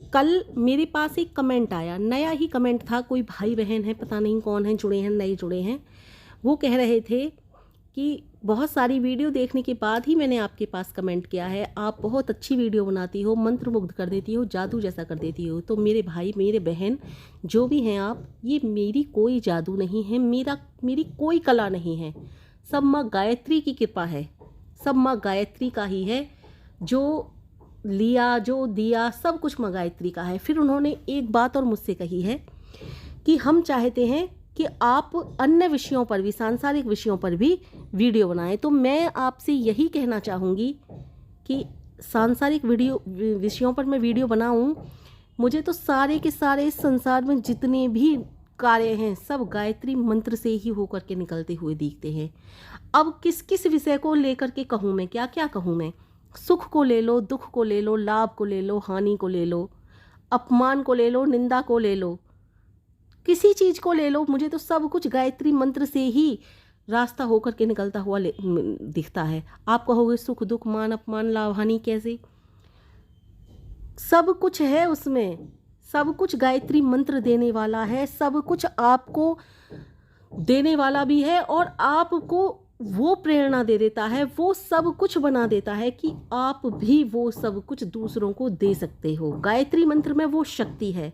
कल मेरे पास एक कमेंट आया, नया ही कमेंट था, कोई भाई बहन है, पता नहीं कौन है, जुड़े हैं नए जुड़े हैं। वो कह रहे थे कि बहुत सारी वीडियो देखने के बाद ही मैंने आपके पास कमेंट किया है, आप बहुत अच्छी वीडियो बनाती हो, मंत्रमुग्ध कर देती हो, जादू जैसा कर देती हो। तो मेरे भाई मेरे बहन जो भी हैं आप, ये मेरी कोई जादू नहीं है, मेरी कोई कला नहीं है, सब माँ गायत्री की कृपा है, सब माँ गायत्री का ही है। जो लिया जो दिया सब कुछ माँ गायत्री का है। फिर उन्होंने एक बात और मुझसे कही है कि हम चाहते हैं कि आप अन्य विषयों पर भी, सांसारिक विषयों पर भी वीडियो बनाएं। तो मैं आपसे यही कहना चाहूँगी कि सांसारिक विषयों पर मैं वीडियो बनाऊं, मुझे तो सारे के सारे इस संसार में जितने भी कार्य हैं सब गायत्री मंत्र से ही होकर के निकलते हुए दिखते हैं। अब किस किस विषय को लेकर के कहूँ मैं, क्या क्या कहूँ मैं? सुख को ले लो, दुख को ले लो, लाभ को ले लो, हानि को ले लो, अपमान को ले लो, निंदा को ले लो, किसी चीज़ को ले लो, मुझे तो सब कुछ गायत्री मंत्र से ही रास्ता होकर के निकलता हुआ दिखता है। आप कहोगे सुख दुख मान अपमान लाभ हानि कैसे? सब कुछ है उसमें, सब कुछ गायत्री मंत्र देने वाला है, सब कुछ आपको देने वाला भी है और आपको वो प्रेरणा दे देता है, वो सब कुछ बना देता है कि आप भी वो सब कुछ दूसरों को दे सकते हो। गायत्री मंत्र में वो शक्ति है।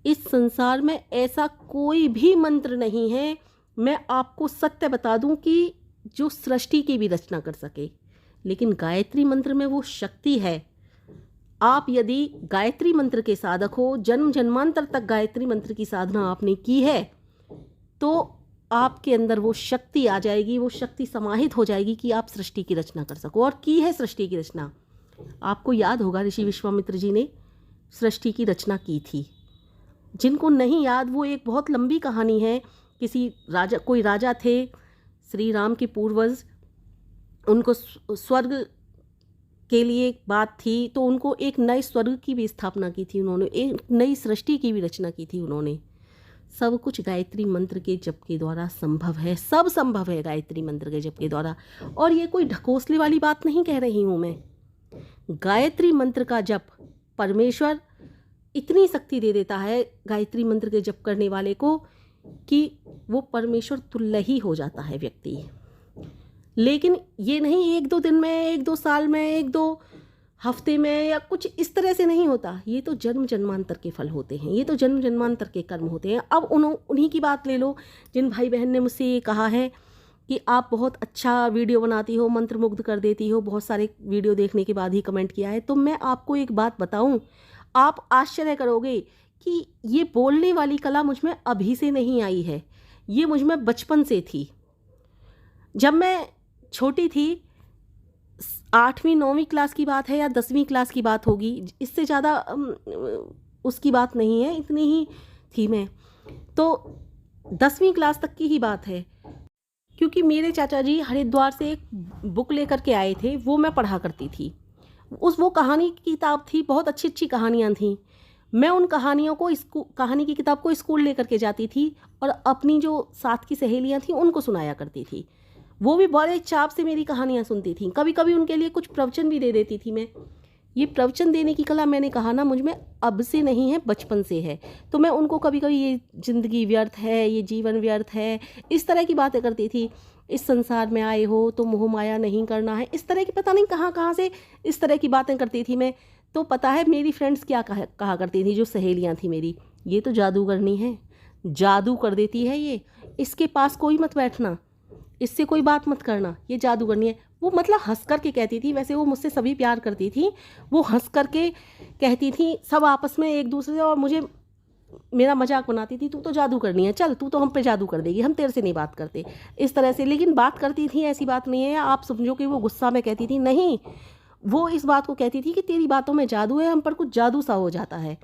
इस संसार में ऐसा कोई भी मंत्र नहीं है, मैं आपको सत्य बता दूं, कि जो सृष्टि की भी रचना कर सके, लेकिन गायत्री मंत्र में वो शक्ति है। आप यदि गायत्री मंत्र के साधक हो, जन्म जन्मांतर तक गायत्री मंत्र की साधना आपने की है, तो आपके अंदर वो शक्ति आ जाएगी, वो शक्ति समाहित हो जाएगी कि आप सृष्टि की रचना कर सको। और की है सृष्टि की रचना। आपको याद होगा ऋषि विश्वामित्र जी ने सृष्टि की रचना की थी। जिनको नहीं याद, वो एक बहुत लंबी कहानी है। किसी राजा, कोई राजा थे श्री राम के पूर्वज, उनको स्वर्ग के लिए बात थी, तो उनको एक नए स्वर्ग की भी स्थापना की थी उन्होंने, एक नई सृष्टि की भी रचना की थी उन्होंने। सब कुछ गायत्री मंत्र के जप के द्वारा संभव है, सब संभव है गायत्री मंत्र के जप के द्वारा। और ये कोई ढकोसले वाली बात नहीं कह रही हूँ मैं। गायत्री मंत्र का जप, परमेश्वर इतनी शक्ति दे देता है गायत्री मंत्र के जप करने वाले को कि वो परमेश्वर तुल्य ही हो जाता है व्यक्ति। लेकिन ये नहीं एक दो दिन में, एक दो साल में, एक दो हफ्ते में या कुछ इस तरह से नहीं होता। ये तो जन्म जन्मांतर के फल होते हैं, ये तो जन्म जन्मांतर के कर्म होते हैं। अब उन्हीं की बात ले लो जिन भाई बहन ने मुझसे ये कहा है कि आप बहुत अच्छा वीडियो बनाती हो, मंत्रमुग्ध कर देती हो, बहुत सारे वीडियो देखने के बाद ही कमेंट किया है। तो मैं आपको एक बात बताऊं, आप आश्चर्य करोगे कि ये बोलने वाली कला मुझ में अभी से नहीं आई है, ये मुझ में बचपन से थी। जब मैं छोटी थी, 8वीं 9वीं क्लास की बात है या 10वीं क्लास की बात होगी, इससे ज़्यादा उसकी बात नहीं है, इतनी ही थी मैं। तो 10वीं क्लास तक की ही बात है, क्योंकि मेरे चाचा जी हरिद्वार से एक बुक लेकर के आए थे, वो मैं पढ़ा करती थी। वो कहानी की किताब थी, बहुत अच्छी अच्छी कहानियाँ थीं। मैं उन कहानियों को कहानी की किताब को स्कूल लेकर के जाती थी और अपनी जो साथ की सहेलियाँ थीं उनको सुनाया करती थी। वो भी बड़े चाव से मेरी कहानियाँ सुनती थीं। कभी कभी उनके लिए कुछ प्रवचन भी दे देती थी मैं। ये प्रवचन देने की कला, मैंने कहा ना, मुझ में अब से नहीं है, बचपन से है। तो मैं उनको कभी कभी ये ज़िंदगी व्यर्थ है, ये जीवन व्यर्थ है, इस तरह की बातें करती थी। इस संसार में आए हो तो मोह माया नहीं करना है, इस तरह की पता नहीं कहाँ कहाँ से इस तरह की बातें करती थी मैं। तो पता है मेरी फ्रेंड्स क्या कहा करती थी, जो सहेलियाँ थी मेरी, ये तो जादूगरनी है, जादू कर देती है ये, इसके पास कोई मत बैठना, इससे कोई बात मत करना, ये जादूगरनी है। वो मतलब हंस कर के कहती थी, वैसे वो मुझसे सभी प्यार करती थी, वो हंस कर के कहती थी सब आपस में एक दूसरे से, और मुझे मेरा मजाक बनाती थी, तू तो जादू करनी है, चल तू तो हम पे जादू कर देगी, हम तेरे से नहीं बात करते, इस तरह से। लेकिन बात करती थी, ऐसी बात नहीं है, आप समझो कि वो गुस्सा में कहती थी, नहीं, वो इस बात को कहती थी कि तेरी बातों में जादू है, हम पर कुछ जादू सा हो जाता है,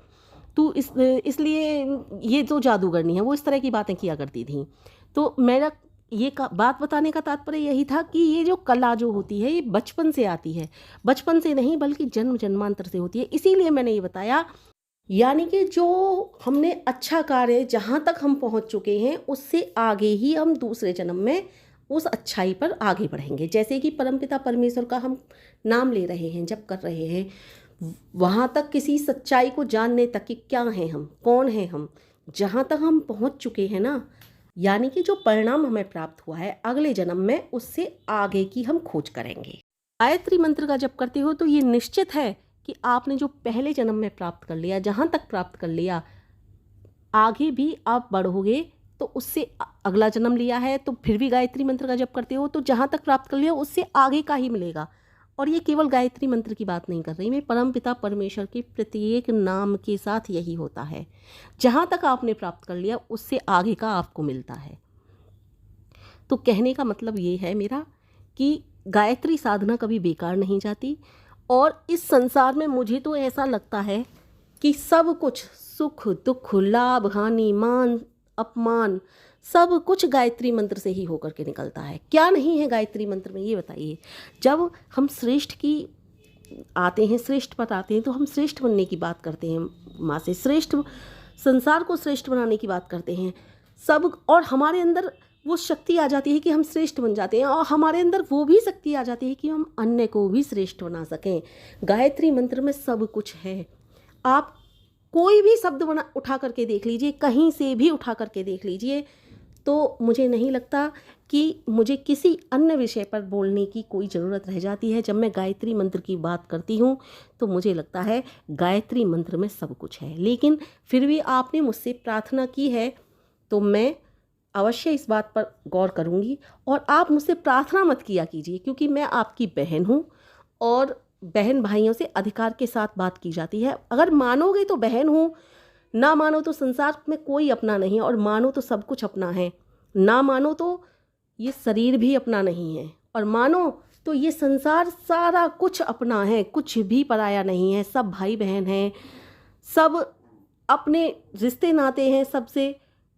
तू इसलिए ये जो जादूगरनी है, वो इस तरह की बातें किया करती थी। तो मेरा ये बात बताने का तात्पर्य यही था कि ये जो कला जो होती है, ये बचपन से आती है, बचपन से नहीं बल्कि जन्म जन्मांतर से होती है। इसीलिए मैंने ये बताया, यानी कि जो हमने अच्छा कार्य जहाँ तक हम पहुँच चुके हैं, उससे आगे ही हम दूसरे जन्म में उस अच्छाई पर आगे बढ़ेंगे। जैसे कि परमपिता परमेश्वर का हम नाम ले रहे हैं, जप कर रहे हैं, वहाँ तक किसी सच्चाई को जानने तक कि क्या हैं हम, कौन हैं हम, जहाँ तक हम पहुँच चुके हैं ना, यानी कि जो परिणाम हमें प्राप्त हुआ है अगले जन्म में उससे आगे की हम खोज करेंगे। गायत्री मंत्र का जप करते हो तो ये निश्चित है कि आपने जो पहले जन्म में प्राप्त कर लिया, जहाँ तक प्राप्त कर लिया, आगे भी आप बढ़ोगे तो उससे अगला जन्म लिया है तो फिर भी गायत्री मंत्र का जप करते हो तो जहाँ तक प्राप्त कर लिया उससे आगे का ही मिलेगा। और ये केवल गायत्री मंत्र की बात नहीं कर रही मैं, परमपिता परमेश्वर के प्रत्येक नाम के साथ यही होता है। जहाँ तक आपने प्राप्त कर लिया उससे आगे का आपको मिलता है। तो कहने का मतलब ये है मेरा कि गायत्री साधना कभी बेकार नहीं जाती। और इस संसार में मुझे तो ऐसा लगता है कि सब कुछ, सुख दुख, लाभ हानि, मान अपमान, सब कुछ गायत्री मंत्र से ही होकर के निकलता है। क्या नहीं है गायत्री मंत्र में, ये बताइए। जब हम श्रेष्ठ की आते हैं, श्रेष्ठ पद आते हैं, तो हम श्रेष्ठ बनने की बात करते हैं, माँ से श्रेष्ठ, संसार को श्रेष्ठ बनाने की बात करते हैं सब। और हमारे अंदर वो शक्ति आ जाती है कि हम श्रेष्ठ बन जाते हैं, और हमारे अंदर वो भी शक्ति आ जाती है कि हम अन्य को भी श्रेष्ठ बना सकें। गायत्री मंत्र में सब कुछ है। आप कोई भी शब्द उठा करके देख लीजिए, कहीं से भी उठा करके देख लीजिए, तो मुझे नहीं लगता कि मुझे किसी अन्य विषय पर बोलने की कोई ज़रूरत रह जाती है। जब मैं गायत्री मंत्र की बात करती हूँ तो मुझे लगता है गायत्री मंत्र में सब कुछ है। लेकिन फिर भी आपने मुझसे प्रार्थना की है तो मैं अवश्य इस बात पर गौर करूँगी। और आप मुझसे प्रार्थना मत किया कीजिए, क्योंकि मैं आपकी बहन हूँ और बहन भाइयों से अधिकार के साथ बात की जाती है। अगर मानोगे तो बहन हूँ, ना मानो तो संसार में कोई अपना नहीं, और मानो तो सब कुछ अपना है। ना मानो तो ये शरीर भी अपना नहीं है, और मानो तो ये संसार सारा कुछ अपना है, कुछ भी पराया नहीं है। सब भाई बहन हैं, सब अपने रिश्ते नाते हैं सबसे,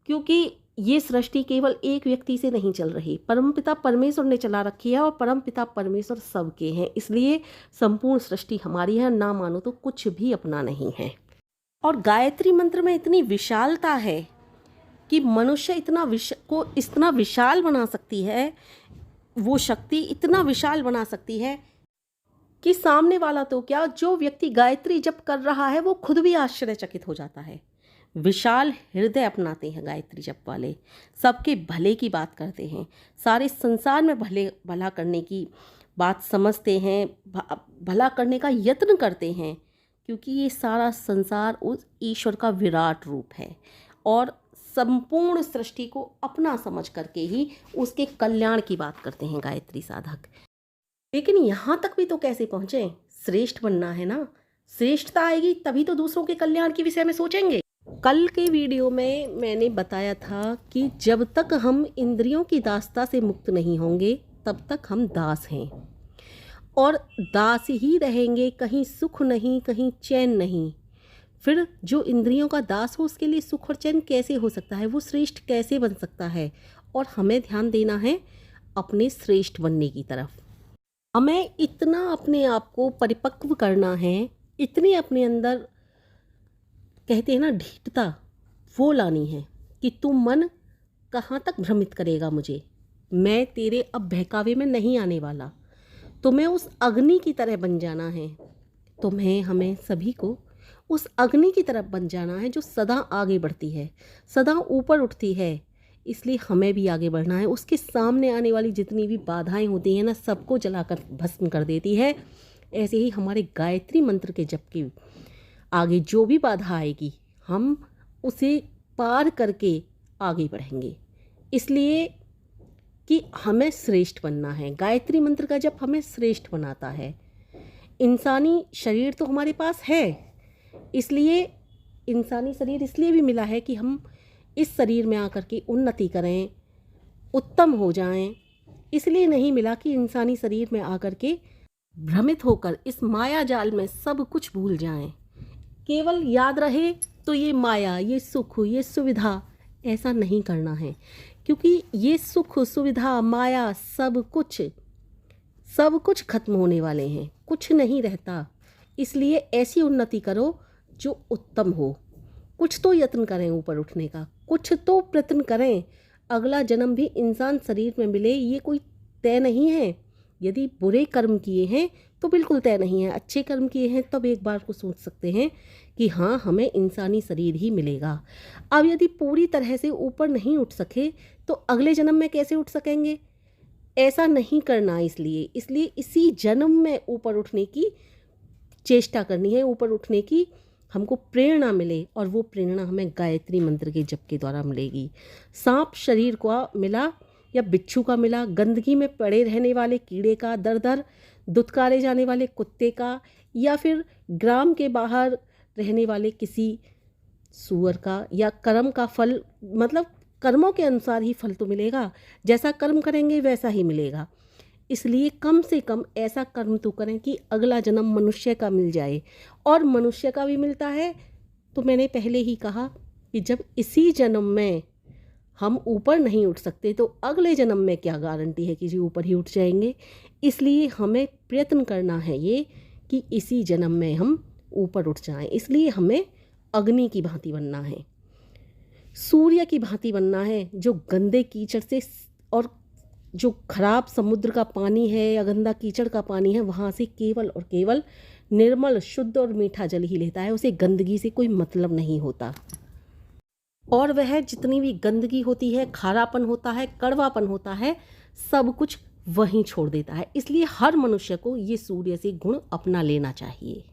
क्योंकि ये सृष्टि केवल एक व्यक्ति से नहीं चल रही, परमपिता परमेश्वर ने चला रखी है, और परमपिता परमेश्वर सबके हैं। इसलिए संपूर्ण सृष्टि हमारी है, ना मानो तो कुछ भी अपना नहीं है। और गायत्री मंत्र में इतनी विशालता है कि मनुष्य इतना विशाल बना सकती है, वो शक्ति इतना विशाल बना सकती है कि सामने वाला तो क्या, जो व्यक्ति गायत्री जप कर रहा है वो खुद भी आश्चर्यचकित हो जाता है। विशाल हृदय अपनाते हैं गायत्री जप वाले, सबके भले की बात करते हैं, सारे संसार में भला करने की बात समझते हैं, भला करने का यत्न करते हैं, क्योंकि ये सारा संसार उस ईश्वर का विराट रूप है, और संपूर्ण सृष्टि को अपना समझ करके ही उसके कल्याण की बात करते हैं गायत्री साधक। लेकिन यहाँ तक भी तो कैसे पहुँचे? श्रेष्ठ बनना है ना, श्रेष्ठता आएगी तभी तो दूसरों के कल्याण के विषय में सोचेंगे। कल के वीडियो में मैंने बताया था कि जब तक हम इंद्रियों की दासता से मुक्त नहीं होंगे तब तक हम दास हैं, और दास ही रहेंगे, कहीं सुख नहीं, कहीं चैन नहीं। फिर जो इंद्रियों का दास हो उसके लिए सुख और चैन कैसे हो सकता है, वो श्रेष्ठ कैसे बन सकता है? और हमें ध्यान देना है अपने श्रेष्ठ बनने की तरफ। हमें इतना अपने आप को परिपक्व करना है, इतनी अपने अंदर कहते हैं ना ढीठता, वो लानी है कि तू मन कहाँ तक भ्रमित करेगा मुझे, मैं तेरे अब बहकावे में नहीं आने वाला। तुम्हें उस अग्नि की तरह बन जाना है, तुम्हें हमें सभी को उस अग्नि की तरफ बन जाना है जो सदा आगे बढ़ती है, सदा ऊपर उठती है। इसलिए हमें भी आगे बढ़ना है। उसके सामने आने वाली जितनी भी बाधाएं होती हैं ना, सबको जलाकर भस्म कर देती है। ऐसे ही हमारे गायत्री मंत्र के जप के आगे जो भी बाधा आएगी हम उसे पार करके आगे बढ़ेंगे, इसलिए कि हमें श्रेष्ठ बनना है। गायत्री मंत्र का जप हमें श्रेष्ठ बनाता है। इंसानी शरीर तो हमारे पास है, इसलिए इंसानी शरीर इसलिए भी मिला है कि हम इस शरीर में आकर के उन्नति करें, उत्तम हो जाएं। इसलिए नहीं मिला कि इंसानी शरीर में आकर के भ्रमित होकर इस माया जाल में सब कुछ भूल जाएं। केवल याद रहे तो ये माया, ये सुख, ये सुविधा, ऐसा नहीं करना है, क्योंकि ये सुख सुविधा माया सब कुछ खत्म होने वाले हैं, कुछ नहीं रहता। इसलिए ऐसी उन्नति करो जो उत्तम हो। कुछ तो यत्न करें ऊपर उठने का, कुछ तो प्रयत्न करें। अगला जन्म भी इंसान शरीर में मिले ये कोई तय नहीं है। यदि बुरे कर्म किए हैं तो बिल्कुल तय नहीं है। अच्छे कर्म किए हैं तब एक बार को सोच सकते हैं कि हाँ, हमें इंसानी शरीर ही मिलेगा। अब यदि पूरी तरह से ऊपर नहीं उठ सके तो अगले जन्म में कैसे उठ सकेंगे? ऐसा नहीं करना, इसलिए इसी जन्म में ऊपर उठने की चेष्टा करनी है, ऊपर उठने की हमको प्रेरणा मिले, और वो प्रेरणा हमें गायत्री मंत्र के जप के द्वारा मिलेगी। सांप शरीर को मिला या बिच्छू का मिला, गंदगी में पड़े रहने वाले कीड़े का, दर दर दुत्कारे जाने वाले कुत्ते का, या फिर ग्राम के बाहर रहने वाले किसी सूअर का, या कर्म का फल, मतलब कर्मों के अनुसार ही फल तो मिलेगा, जैसा कर्म करेंगे वैसा ही मिलेगा। इसलिए कम से कम ऐसा कर्म तो करें कि अगला जन्म मनुष्य का मिल जाए। और मनुष्य का भी मिलता है तो मैंने पहले ही कहा कि जब इसी जन्म में हम ऊपर नहीं उठ सकते तो अगले जन्म में क्या गारंटी है कि जी ऊपर ही उठ जाएंगे। इसलिए हमें प्रयत्न करना है ये कि इसी जन्म में हम ऊपर उठ जाएं। इसलिए हमें अग्नि की भांति बनना है, सूर्य की भांति बनना है, जो गंदे कीचड़ से और जो खराब समुद्र का पानी है या गंदा कीचड़ का पानी है वहाँ से केवल और केवल निर्मल, शुद्ध और मीठा जल ही लेता है। उसे गंदगी से कोई मतलब नहीं होता, और वह जितनी भी गंदगी होती है, खारापन होता है, कड़वापन होता है, सब कुछ वहीं छोड़ देता है। इसलिए हर मनुष्य को ये सूर्य से गुण अपना लेना चाहिए।